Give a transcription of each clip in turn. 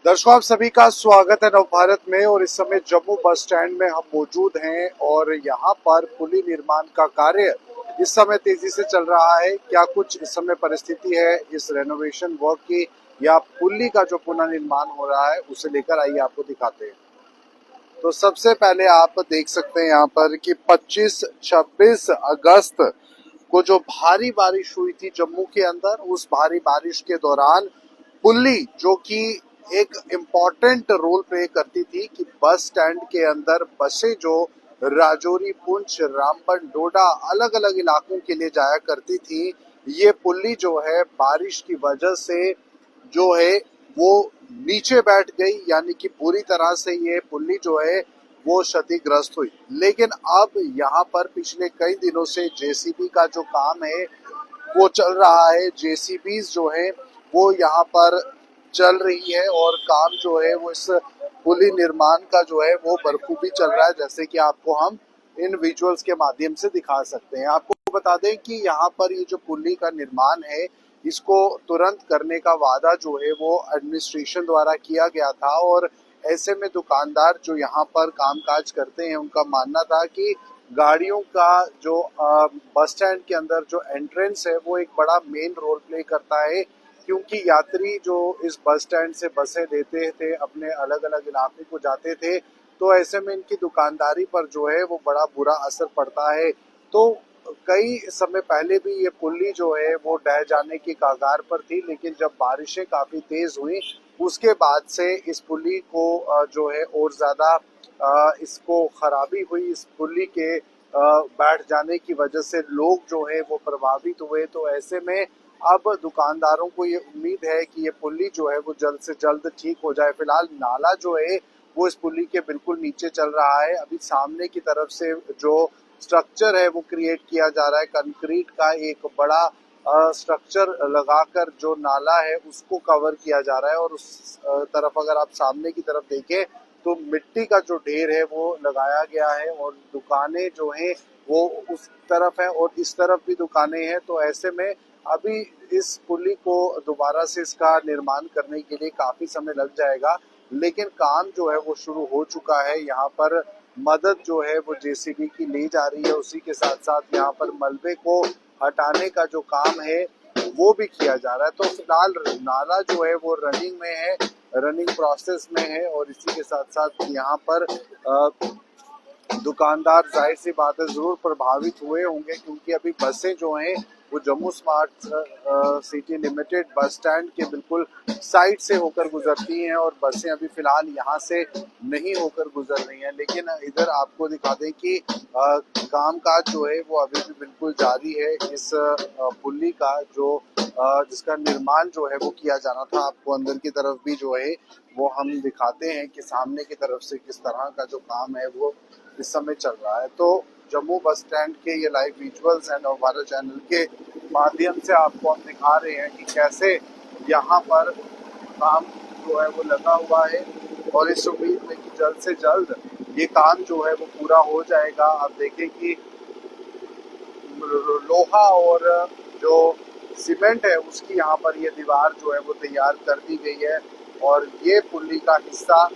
दर्शकों, आप सभी का स्वागत है नवभारत में। और इस समय जम्मू बस स्टैंड में हम मौजूद हैं और यहाँ पर पुली निर्माण का कार्य इस समय तेजी से चल रहा है। क्या कुछ इस समय परिस्थिति है इस रेनोवेशन वर्क की या पुली का जो पुनर्निर्माण हो रहा है, उसे लेकर आइए आपको दिखाते हैं। तो सबसे पहले आप देख सकते हैं यहाँ पर कि 25-26 अगस्त को जो भारी बारिश हुई थी जम्मू के अंदर, उस भारी बारिश के दौरान पुल्ली जो कि एक इम्पॉर्टेंट रोल प्ले करती थी कि बस स्टैंड के अंदर बसें जो राजौरी, पुंछ, रामबन, डोडा अलग अलग इलाकों के लिए जाया करती थी, ये पुल्ली जो है बारिश की वजह से जो है वो नीचे बैठ गई। यानी कि पूरी तरह से ये पुल्ली जो है वो क्षतिग्रस्त हुई। लेकिन अब यहाँ पर पिछले कई दिनों से जेसीबी का जो काम है वो चल रहा है। जेसीबीज जो है वो यहाँ पर चल रही है और काम जो है वो इस पुली निर्माण का जो है वो बखूबी चल रहा है, जैसे कि आपको हम इन विजुअल्स के माध्यम से दिखा सकते हैं। आपको बता दें कि यहाँ पर ये जो पुली का निर्माण है, इसको तुरंत करने का वादा जो है वो एडमिनिस्ट्रेशन द्वारा किया गया था। और ऐसे में दुकानदार जो यहाँ पर कामकाज करते हैं, उनका मानना था कि गाड़ियों का जो बस स्टैंड के अंदर जो एंट्रेंस है वो एक बड़ा मेन रोल प्ले करता है, क्योंकि यात्री जो इस बस स्टैंड से बसें लेते थे अपने अलग अलग इलाकों को जाते थे, तो ऐसे में इनकी दुकानदारी पर जो है वो बड़ा बुरा असर पड़ता है। तो कई समय पहले भी ये पुल्ली जो है वो ढह जाने की कगार पर थी, लेकिन जब बारिशें काफी तेज हुई उसके बाद से इस पुल्ली को जो है और ज्यादा इसको खराबी हुई। इस पुल्ली के बैठ जाने की वजह से लोग जो है वो प्रभावित हुए। तो ऐसे में अब दुकानदारों को ये उम्मीद है कि ये पुल्ली जो है वो जल्द से जल्द ठीक हो जाए। फिलहाल नाला जो है वो इस पुल्ली के बिल्कुल नीचे चल रहा है। अभी सामने की तरफ से जो स्ट्रक्चर है वो क्रिएट किया जा रहा है, कंक्रीट का एक बड़ा स्ट्रक्चर लगाकर जो नाला है उसको कवर किया जा रहा है। और उस तरफ अगर आप सामने की तरफ देखें तो मिट्टी का जो ढेर है वो लगाया गया है और दुकानें जो हैं वो उस तरफ है और इस तरफ भी दुकानें हैं। तो ऐसे में अभी इस पुली को दोबारा से इसका निर्माण करने के लिए काफी समय लग जाएगा, लेकिन काम जो है वो शुरू हो चुका है। यहाँ पर मदद जो है वो जेसीबी की ली जा रही है, उसी के साथ साथ यहाँ पर मलबे को हटाने का जो काम है वो भी किया जा रहा है। तो फिलहाल नाला जो है वो रनिंग में है, रनिंग प्रोसेस में है। और इसी के साथ साथ यहाँ पर दुकानदार जाहिर सी बात है जरूर प्रभावित हुए होंगे, क्योंकि अभी बसें जो हैं वो Jammu smart city limited bus stand के बिल्कुल साइड से होकर गुजरती हैं और बसें अभी फिलहाल यहाँ से नहीं होकर गुजर रही हैं। लेकिन इधर आपको दिखा दें कि कामकाज जो है वो अभी भी बिल्कुल जारी है इस पुली का, जो जिसका निर्माण जो है वो किया जाना था। आपको अंदर की तरफ भी जो है वो हम दिखाते हैं कि सामने की तरफ से किस तरह का जो काम है वो इस समय चल रहा है। तो जम्मू बस स्टैंड के ये लाइव विजुअल्स हैं नवभारत चैनल के माध्यम से आपको हम दिखा रहे हैं कि कैसे यहाँ पर काम जो है वो लगा हुआ है। और इस उम्मीद में कि जल्द से जल्द ये काम जो है वो पूरा हो जाएगा। आप देखें कि लोहा और जो सीमेंट है उसकी यहाँ पर ये दीवार जो है वो तैयार कर दी गई है। और ये पुल्ली का हिस्सा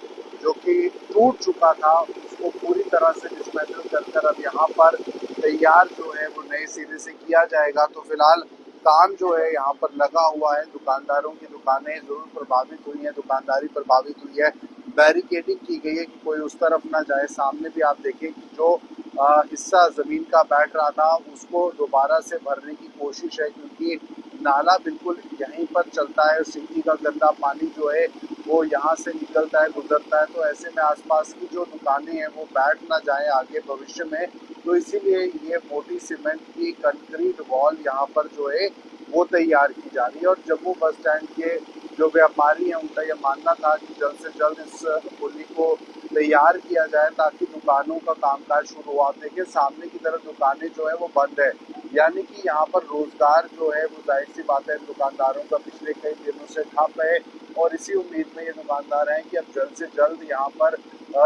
जो कि टूट चुका था उसको पूरी तरह से डिसमेंटल कर कर अब यहाँ पर तैयार जो है वो नए सिरे से किया जाएगा। तो फिलहाल काम जो है यहाँ पर लगा हुआ है। दुकानदारों की दुकानें जरूर प्रभावित हुई हैं, दुकानदारी प्रभावित हुई है, बैरिकेडिंग की गई है कि कोई उस तरफ ना जाए। सामने भी आप देखें कि जो हिस्सा जमीन का बैठ रहा था उसको दोबारा से भरने की कोशिश है, क्योंकि नाला बिल्कुल यहीं पर चलता है। सिटी का गंदा पानी जो है वो यहाँ से निकलता है, गुजरता है। तो ऐसे में आसपास की जो दुकानें हैं वो बैठ ना जाए आगे भविष्य में। तो इसीलिए ये मोटी सीमेंट की कंक्रीट वॉल यहाँ पर जो है वो तैयार की जा रही है। और जम्मू बस स्टैंड के जो व्यापारी हैं उनका यह मानना था कि जल्द से जल्द इस पुली को तैयार किया जाए ताकि दुकानों का कामकाज शुरू हो। आप देखिए सामने की तरफ दुकानें जो है वो बंद है, यानी कि यहाँ पर रोजगार जो है वो जाहिर सी बात है दुकानदारों का पिछले कई दिनों से ठप है। और इसी उम्मीद में ये दुकानदार हैं कि अब जल्द से जल्द यहाँ पर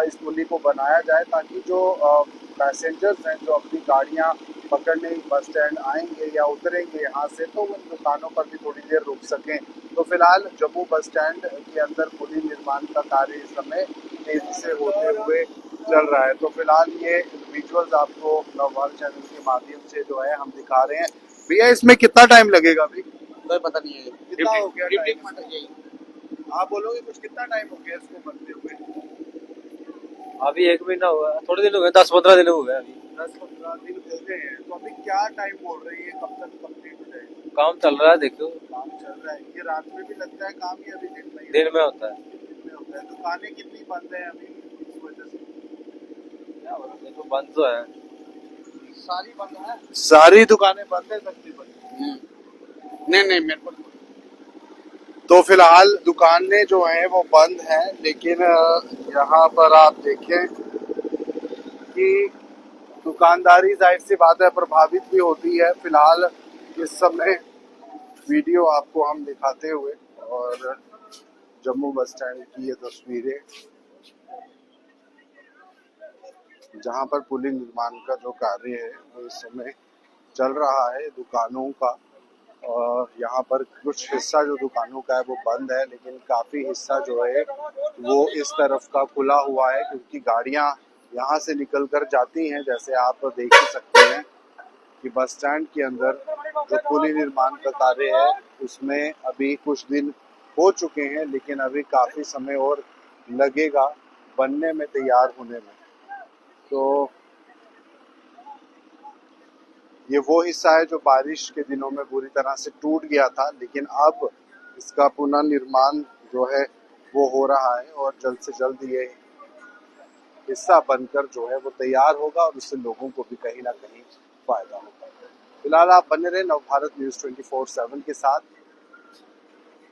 इस पुली को बनाया जाए ताकि जो पैसेंजर्स हैं जो अपनी गाड़ियाँ पकड़ने बस स्टैंड आएंगे या उतरेंगे यहाँ से, तो उन दुकानों पर भी थोड़ी देर रुक सकें। तो फिलहाल जम्मू बस स्टैंड के अंदर पुली निर्माण का कार्य इस समय तेजी से होते हुए चल रहा है। तो फिलहाल ये विजुअल्स आपको नवभारत चैनल के माध्यम से जो है हम दिखा रहे हैं। भैया इसमें कितना टाइम लगेगा अभी? कोई पता नहीं है। कितना हो गया टाइम? 15 मिनट लगेगी। आप बोलोगे कुछ कितना टाइम हो गया इसको बनते हुए? अभी 1 महीना हुआ, थोड़े दिन हो गए, 10-15 दिन हो गए अभी। 10-15 दिन हो गए हैं। तो अभी क्या टाइम बोल रही है, कब तक कंप्लीट हो जाएगा? काम चल रहा है, देखो। काम चल रहा है। ये रात में भी लगता है काम या अभी दिन में ही? दिन में होता है। दिन में होता है। दुकानें कितनी बंद है अभी इस वजह से? क्या बोला, देखो बंद तो है, सारी बंद है। सारी दुकानें बंद है तकरीबन। नहीं मेरे को तो फिलहाल दुकानें जो हैं वो बंद हैं, लेकिन यहाँ पर आप देखें कि दुकानदारी जाहिर सी बात है प्रभावित भी होती है। फिलहाल इस समय वीडियो आपको हम दिखाते हुए और जम्मू बस स्टैंड की ये तस्वीरें जहाँ पर पुली निर्माण का जो कार्य है वो इस समय चल रहा है दुकानों का। और यहाँ पर कुछ हिस्सा जो दुकानों का है वो बंद है, लेकिन काफी हिस्सा जो है वो इस तरफ का खुला हुआ है, क्योंकि गाड़ियाँ यहाँ से निकल कर जाती हैं। जैसे आप देख ही सकते हैं कि बस स्टैंड के अंदर जो पुली निर्माण का कार्य है उसमें अभी कुछ दिन हो चुके हैं, लेकिन अभी काफी समय और लगेगा बनने में, तैयार होने में। तो ये वो हिस्सा है जो बारिश के दिनों में पूरी तरह से टूट गया था, लेकिन अब इसका पुनर्निर्माण जो है वो हो रहा है और जल्द से जल्द ये हिस्सा बनकर जो है वो तैयार होगा और उससे लोगों को भी कहीं ना कहीं फायदा होगा। फिलहाल आप बने रहे नवभारत न्यूज़ 24/7 के साथ।